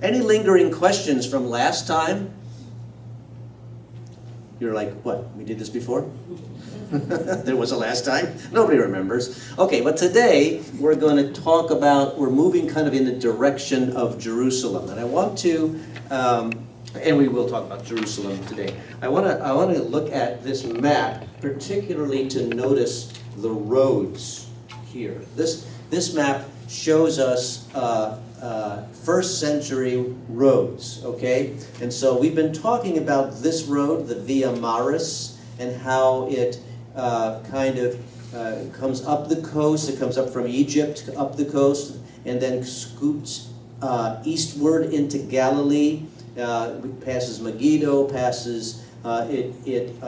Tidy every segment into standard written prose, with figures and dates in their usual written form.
Any lingering questions from last time? You're like, what, we did this before? There was a last time? Nobody remembers. Okay, but today we're going to talk about, we're moving kind of in the direction of Jerusalem. And I want to, and we will talk about Jerusalem today. I want to look at this map, particularly to notice the roads here. This map shows us first century roads, okay? And so we've been talking about this road, the Via Maris, and how it comes up the coast. It comes up from Egypt, up the coast, and then scoots eastward into Galilee. Passes Megiddo, it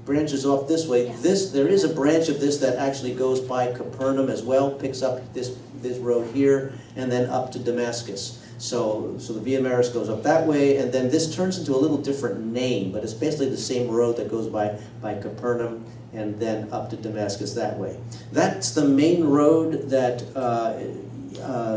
branches off this way. There is a branch of this that actually goes by Capernaum as well, picks up this road here, and then up to Damascus. So the Via Maris goes up that way, and then this turns into a little different name, but it's basically the same road that goes by Capernaum and then up to Damascus that way. That's the main road that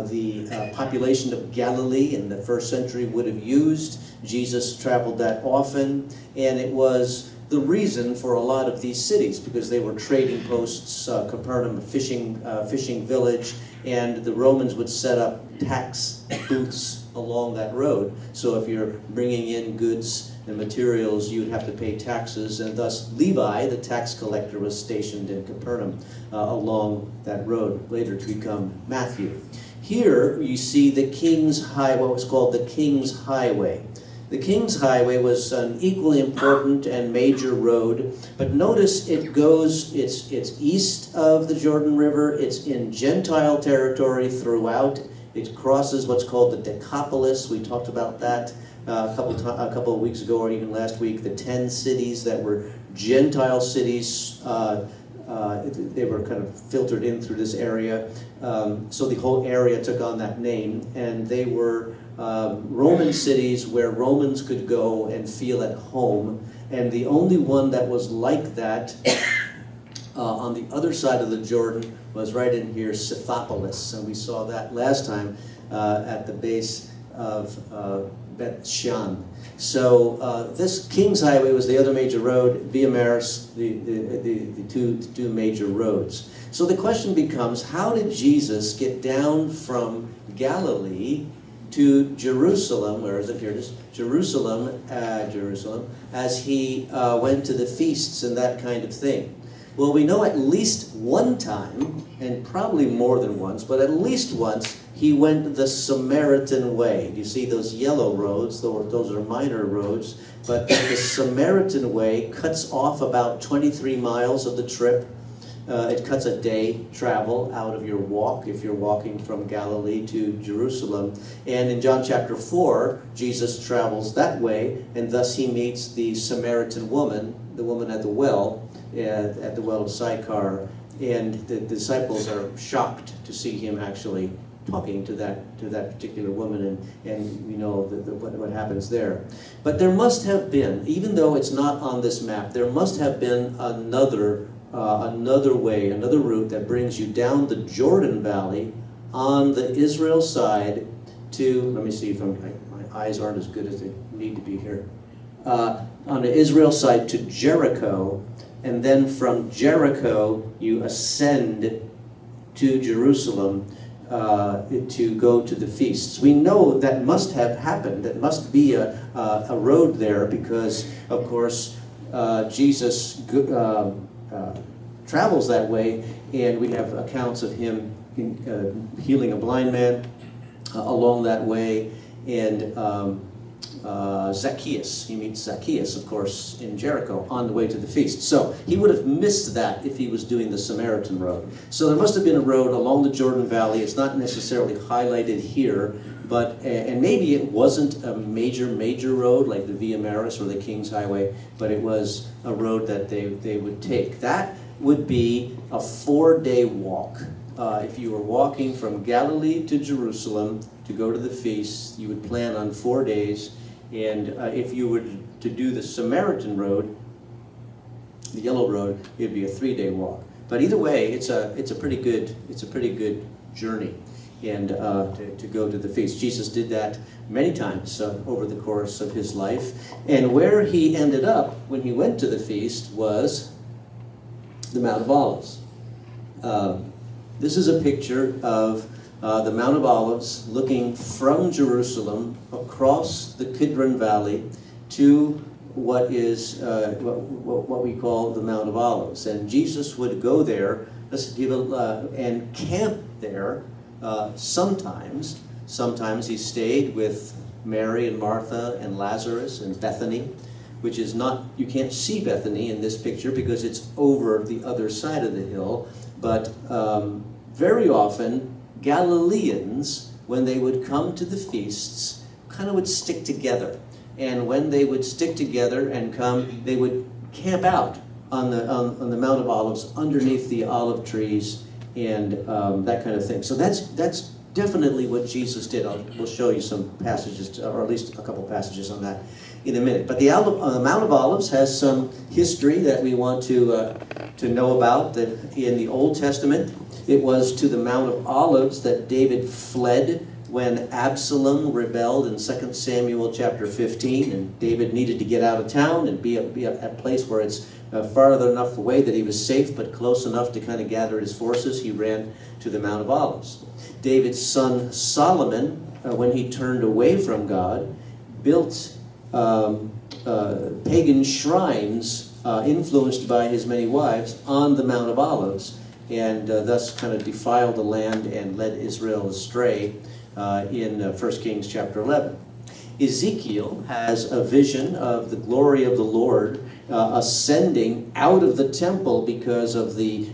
the population of Galilee in the first century would have used. Jesus traveled that often, and it was the reason for a lot of these cities because they were trading posts, Capernaum, a fishing village, and the Romans would set up tax booths along that road. So if you're bringing in goods and materials, you'd have to pay taxes, and thus Levi, the tax collector, was stationed in Capernaum along that road, later to become Matthew. Here you see the King's Highway, what was called the King's Highway. The King's Highway was an equally important and major road, but notice it's east of the Jordan River, it's in Gentile territory throughout. It crosses what's called the Decapolis. We talked about that a couple of weeks ago, or even last week. The 10 cities that were Gentile cities, they were kind of filtered in through this area. So the whole area took on that name, and they were Roman cities where Romans could go and feel at home. And the only one that was like that on the other side of the Jordan was right in here, Scythopolis, and we saw that last time at the base of Beth Shan. So this King's Highway was the other major road, Via Maris, the two major roads. So the question becomes, how did Jesus get down from Galilee to Jerusalem, where is it here? It is Jerusalem, as he went to the feasts and that kind of thing? Well, we know at least one time, and probably more than once, but at least once, he went the Samaritan way. You see those yellow roads, those are minor roads, but the Samaritan way cuts off about 23 miles of the trip. It cuts a day travel out of your walk if you're walking from Galilee to Jerusalem. And in John chapter 4, Jesus travels that way, and thus he meets the Samaritan woman, the woman at the well of Sychar. And the disciples are shocked to see him actually talking to that particular woman, and we know what happens there. But there must have been, even though it's not on this map, there must have been another way, another route that brings you down the Jordan Valley on the Israel side to, let me see if my eyes aren't as good as they need to be here, on the Israel side to Jericho, and then from Jericho you ascend to Jerusalem to go to the feasts. We know that must have happened. That must be a road there because, of course, Jesus travels that way, and we have accounts of him healing a blind man along that way, and Zacchaeus. He meets Zacchaeus, of course, in Jericho on the way to the feast. So he would have missed that if he was doing the Samaritan road. So there must have been a road along the Jordan Valley. It's not necessarily highlighted here, but and maybe it wasn't a major road like the Via Maris or the King's Highway, but it was a road that they would take. That would be a 4-day walk. If you were walking from Galilee to Jerusalem to go to the feast, you would plan on 4 days. And if you were to do the Samaritan road, the yellow road, it'd be a 3-day walk. But either way, it's a pretty good journey. and to go to the feast. Jesus did that many times over the course of his life. And where he ended up when he went to the feast was the Mount of Olives. This is a picture of the Mount of Olives looking from Jerusalem across the Kidron Valley to what is what we call the Mount of Olives. And Jesus would go there and camp there sometimes. Sometimes he stayed with Mary and Martha and Lazarus in Bethany, which is not, you can't see Bethany in this picture because it's over the other side of the hill. But very often, Galileans, when they would come to the feasts, kind of would stick together. And when they would stick together and come, they would camp out on the Mount of Olives underneath the olive trees and that kind of thing. So that's definitely what Jesus did. We'll show you some passages, or at least a couple passages on that in a minute. But the Mount of Olives has some history that we want to know about. That in the Old Testament, it was to the Mount of Olives that David fled when Absalom rebelled in 2 Samuel chapter 15, and David needed to get out of town and be at a place where it's farther enough away that he was safe, but close enough to kind of gather his forces. He ran to the Mount of Olives. David's son Solomon, when he turned away from God, built pagan shrines influenced by his many wives on the Mount of Olives, and thus kind of defiled the land and led Israel astray in 1 Kings chapter 11. Ezekiel has a vision of the glory of the Lord ascending out of the temple because of the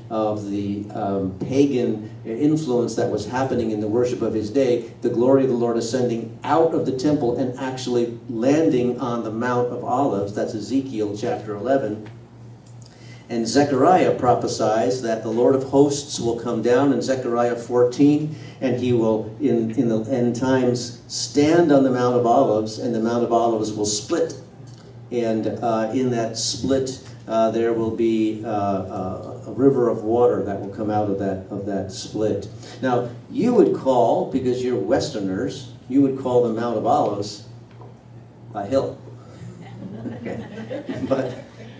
pagan influence that was happening in the worship of his day. The glory of the Lord ascending out of the temple and actually landing on the Mount of Olives. That's Ezekiel chapter 11. And Zechariah prophesies that the Lord of hosts will come down in Zechariah 14, and he will, in the end times, stand on the Mount of Olives, and the Mount of Olives will split. And in that split, there will be a river of water that will come out of that split. Now, you would call, because you're Westerners, you would call the Mount of Olives a hill. Okay.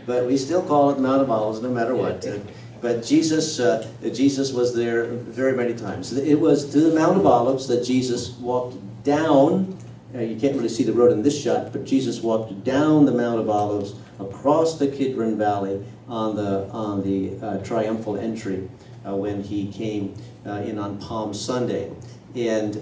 But we still call it Mount of Olives, no matter what. But Jesus was there very many times. It was to the Mount of Olives that Jesus walked down. You can't really see the road in this shot, but Jesus walked down the Mount of Olives across the Kidron Valley on the triumphal entry when he came in on Palm Sunday. And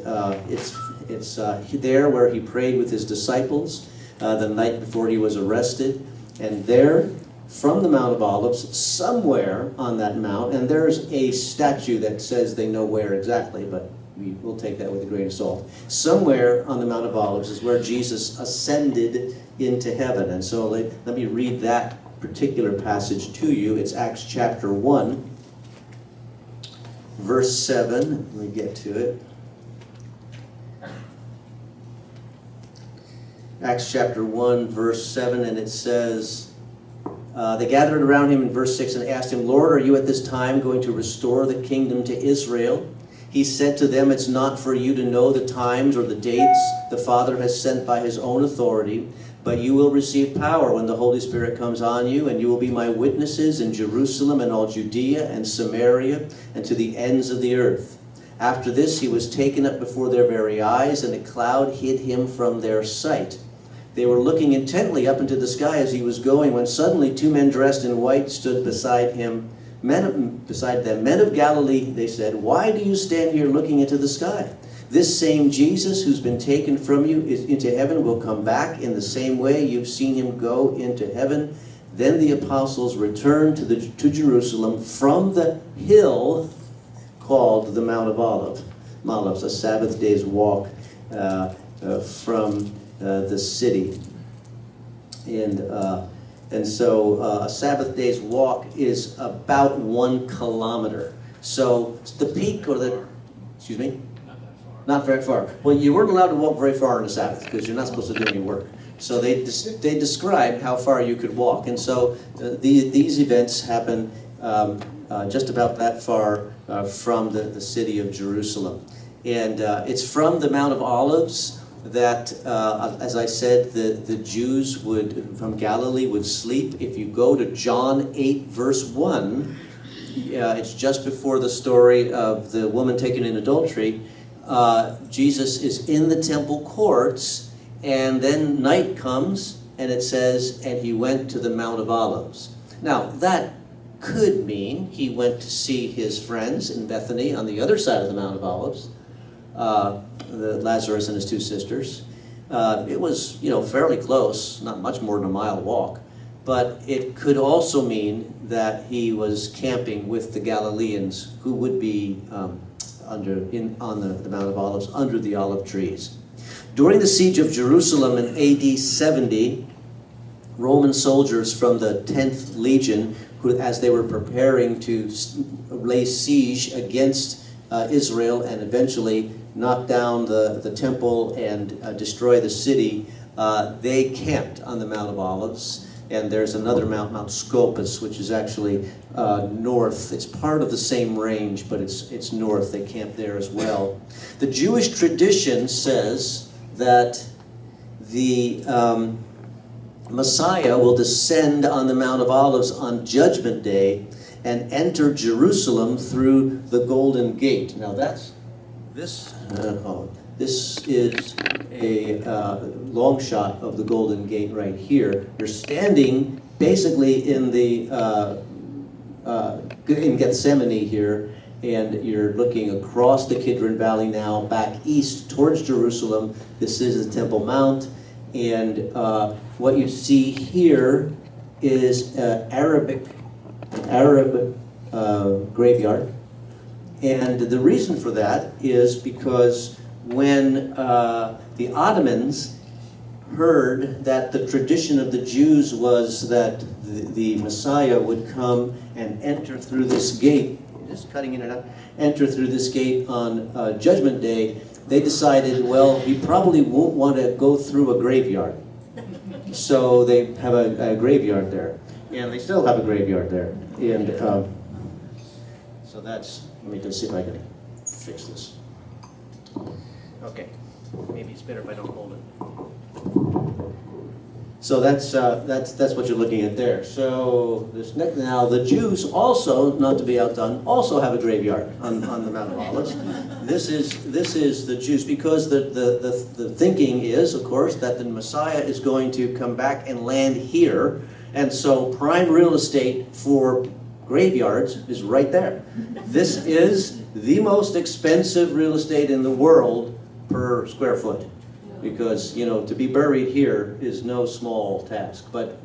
it's there where he prayed with his disciples the night before he was arrested. And there, from the Mount of Olives, somewhere on that mount, and there's a statue that says they know where exactly, but we'll take that with a grain of salt. Somewhere on the Mount of Olives is where Jesus ascended into heaven. And so let me read that particular passage to you. It's Acts chapter 1, verse 7. Let me get to it. Acts chapter 1, verse 7, and it says, they gathered around him in verse 6 and asked him, Lord, are you at this time going to restore the kingdom to Israel? He said to them, it's not for you to know the times or the dates the Father has sent by his own authority, but you will receive power when the Holy Spirit comes on you, and you will be my witnesses in Jerusalem and all Judea and Samaria and to the ends of the earth. After this, he was taken up before their very eyes, and a cloud hid him from their sight. They were looking intently up into the sky as he was going, when suddenly two men dressed in white stood beside them. Men of Galilee, they said, why do you stand here looking into the sky? This same Jesus who's been taken from you into heaven will come back in the same way you've seen him go into heaven. Then the apostles returned to Jerusalem from the hill called the Mount of Olives, a Sabbath day's walk from the city. And so a Sabbath day's walk is about 1 kilometer. So the peak or the, excuse me? Not very far. Well, you weren't allowed to walk very far on the Sabbath because you're not supposed to do any work. So they described how far you could walk. And so these events happen just about that far from the city of Jerusalem. And it's from the Mount of Olives that, as I said, the Jews from Galilee would sleep. If you go to John 8, verse 1, it's just before the story of the woman taken in adultery. Jesus is in the temple courts, and then night comes, and it says, and he went to the Mount of Olives. Now, that could mean he went to see his friends in Bethany on the other side of the Mount of Olives, Lazarus and his two sisters. It was, fairly close, not much more than a mile walk. But it could also mean that he was camping with the Galileans who would be on the Mount of Olives under the olive trees. During the siege of Jerusalem in AD 70, Roman soldiers from the 10th Legion, who, as they were preparing to lay siege against Israel and eventually knock down the temple and destroy the city, they camped on the Mount of Olives. And there's another mount, Mount Scopus, which is actually north. It's part of the same range, but it's north. They camped there as well. The Jewish tradition says that the Messiah will descend on the Mount of Olives on Judgment Day and enter Jerusalem through the Golden Gate. Now this is a long shot of the Golden Gate right here. You're standing basically in Gethsemane here, and you're looking across the Kidron Valley now, back east towards Jerusalem. This is the Temple Mount, and what you see here is Arab graveyard. And the reason for that is because when the Ottomans heard that the tradition of the Jews was that the Messiah would come and enter through this gate, just cutting in and out, enter through this gate on Judgment Day, they decided, well, we probably won't want to go through a graveyard. So they have a graveyard there. And they still have a graveyard there. And so that's, let me just see if I can fix this. Okay, maybe it's better if I don't hold it. So that's what you're looking at there. So this next, now the Jews also, not to be outdone, also have a graveyard on the Mount of Olives. This is the Jews, because the thinking is, of course, that the Messiah is going to come back and land here, and so prime real estate for graveyards is right there. This is the most expensive real estate in the world per square foot, because to be buried here is no small task. But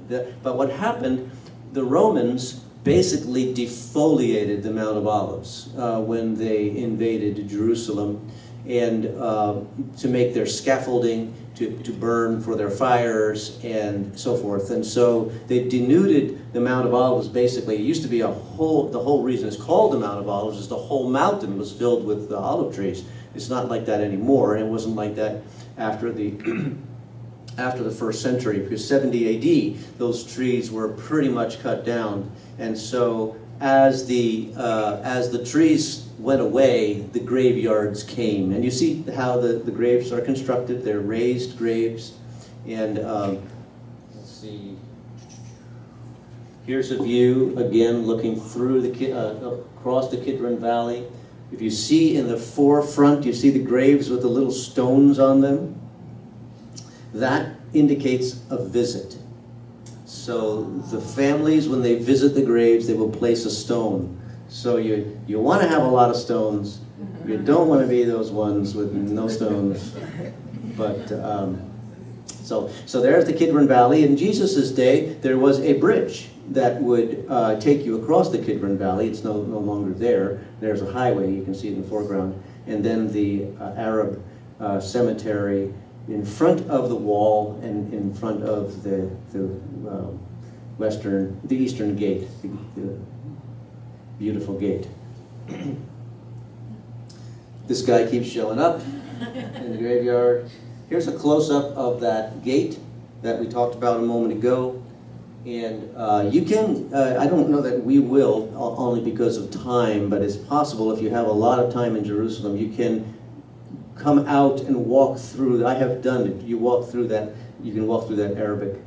what happened, the Romans basically defoliated the Mount of Olives when they invaded Jerusalem, and to make their scaffolding, to burn for their fires and so forth. And so they denuded the Mount of Olives. Basically, it used to be the whole reason it's called the Mount of Olives is the whole mountain was filled with the olive trees. It's not like that anymore, and it wasn't like that after the after the first century, because 70 AD, those trees were pretty much cut down. And so as the trees went away, the graveyards came. And you see how the graves are constructed. They're raised graves. And let's see. Here's a view, again, looking through across the Kidron Valley. If you see in the forefront, you see the graves with the little stones on them. That indicates a visit. So the families, when they visit the graves, they will place a stone. So you want to have a lot of stones. You don't want to be those ones with no stones. But so there's the Kidron Valley. In Jesus' day, there was a bridge that would take you across the Kidron Valley. It's no longer there. There's a highway, you can see it in the foreground. And then the Arab cemetery in front of the wall and in front of the eastern gate, the beautiful gate. This guy keeps showing up in the graveyard. Here's a close-up of that gate that we talked about a moment ago. And you can, I don't know that we will, only because of time, but it's possible if you have a lot of time in Jerusalem, you can come out and walk through. I have done it. You walk through that. You can walk through that Arabic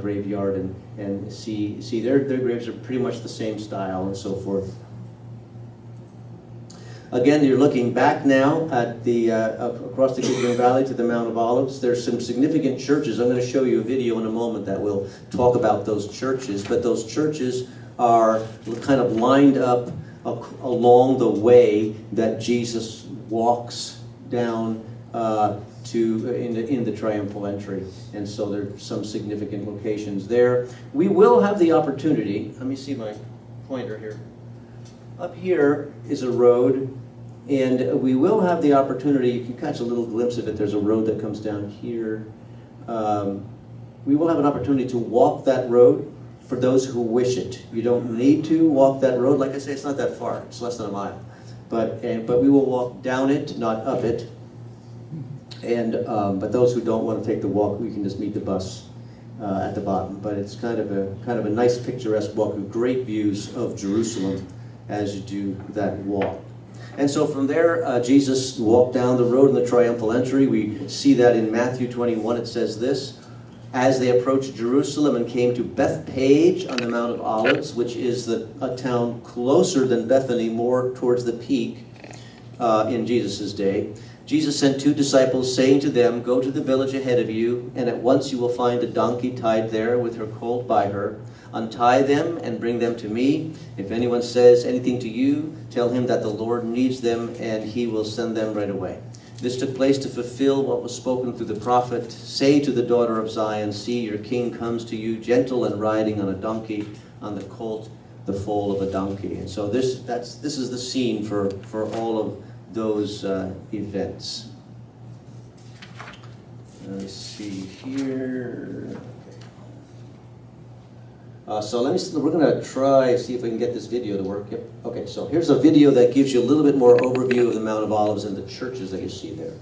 graveyard and see their graves are pretty much the same style and so forth. Again, you're looking back now at the across the Kidron Valley to the Mount of Olives. There's some significant churches. I'm going to show you a video in a moment that will talk about those churches. But those churches are kind of lined up along the way that Jesus walks down in the triumphal entry. And so there's some significant locations there. We will have the opportunity. Let me see my pointer here. Up here is a road, and we will have the opportunity, you can catch a little glimpse of it, there's a road that comes down here. We will have an opportunity to walk that road for those who wish it. You don't need to walk that road. Like I say, it's not that far, it's less than a mile. But we will walk down it, not up it. And but those who don't want to take the walk, we can just meet the bus at the bottom. But it's kind of a nice picturesque walk with great views of Jerusalem as you do that walk. And so from there, Jesus walked down the road in the triumphal entry. We see that in Matthew 21. It says this: as they approached Jerusalem and came to Bethpage on the Mount of Olives, which is a town closer than Bethany, more towards the peak in Jesus' day, Jesus sent 2 disciples, saying to them, "Go to the village ahead of you, and at once you will find a donkey tied there with her colt by her. Untie them and bring them to me. If anyone says anything to you, tell him that the Lord needs them, and he will send them right away." This took place to fulfill what was spoken through the prophet. "Say to the daughter of Zion, see, your king comes to you, gentle and riding on a donkey, on the colt, the foal of a donkey." And so this is the scene for all of those events. Let's see here. So we're going to try, see if we can get this video to work. Yep. Okay, so here's a video that gives you a little bit more overview of the Mount of Olives and the churches that you see there.